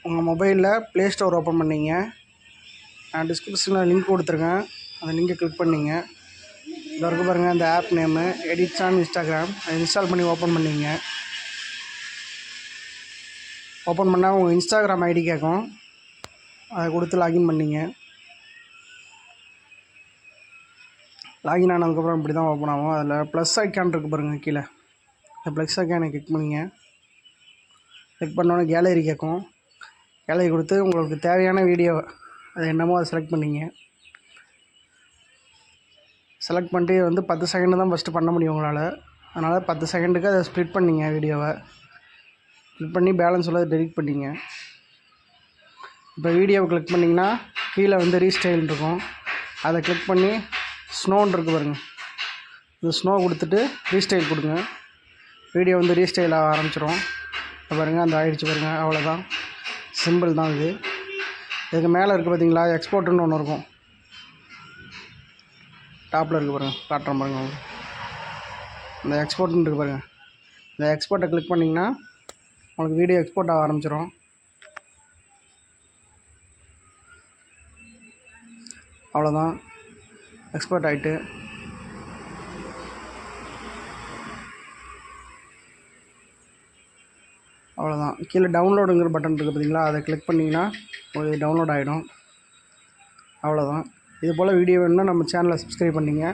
உங்கள் மொபைலில் play store open பண்ணிங்க. நான் டிஸ்கிரிப்ஷனில் லிங்க் கொடுத்துருக்கேன். அந்த லிங்கை கிளிக் பண்ணிங்க. இதில் இருக்க பாருங்கள் இந்த app name edits on Instagram. அதை இன்ஸ்டால் பண்ணி ஓப்பன் பண்ணிங்க. ஓப்பன் பண்ணால் உங்கள் இன்ஸ்டாகிராம் ஐடி கேட்கும். அதை கொடுத்து லாகின் பண்ணிங்க. லாகின் ஆனதுக்கப்புறம் இப்படி தான் ஓப்பன் ஆகும். அதில் ப்ளஸ் ஐக்கான் இருக்குது பாருங்கள் கீழே. இந்த ப்ளஸ் ஐக்கானை கிளிக் பண்ணிங்க. கிளிக் பண்ணோன்னே கேலரி கேட்கும். கேலரி கொடுத்து உங்களுக்கு தேவையான வீடியோ அது என்னமோ அதை செலக்ட் பண்ணிங்க. செலக்ட் பண்ணிட்டு வந்து 10 செகண்டு தான் ஃபஸ்ட்டு பண்ண முடியும் உங்களால். அதனால் 10 செகண்டுக்கு அதை ஸ்ப்ளிட் பண்ணிங்க வீடியோவை. ஸ்ப்ளிட் பண்ணி பேலன்ஸ் உள்ளதை டெலிட் பண்ணிங்க. இப்போ வீடியோவை கிளிக் பண்ணிங்கன்னா கீழே வந்து ரீஸ்டைல் இருக்கும். அதை கிளிக் பண்ணி ஸ்னோன்னு இருக்குது பாருங்கள். இந்த ஸ்னோ கொடுத்துட்டு ரீஸ்டைல் கொடுங்க. வீடியோ வந்து ரீஸ்டைல் ஆக ஆரம்பிச்சிடும். பாருங்கள் அந்த ஆகிடுச்சு பாருங்கள். அவ்வளோதான், சிம்பிள் தான் இது. இதுக்கு மேலே இருக்குது பார்த்தீங்களா, எக்ஸ்போர்ட்டுன்னு ஒன்று இருக்கும். டாப்பில் இருக்குது பாருங்கள், காட்டுறேன் பாருங்கள். இந்த எக்ஸ்போர்ட்னு இருக்குது பாருங்கள். இந்த எக்ஸ்போர்ட்டை கிளிக் பண்ணிங்கன்னா உங்களுக்கு வீடியோ எக்ஸ்போர்ட் ஆக ஆரம்பிச்சிடும். அவ்வளோதான், எக்ஸ்போர்ட் ஆகிட்டு. அவ்வளோதான். கீழே டவுன்லோடுங்கிற பட்டன் இருக்குது பார்த்தீங்களா, அதை கிளிக் பண்ணிங்கன்னா உங்களுக்கு டவுன்லோட் ஆகிடும். அவ்வளோதான். இது போல் வீடியோ வேணுன்னா நம்ம சேனலை சப்ஸ்கிரைப் பண்ணிங்க.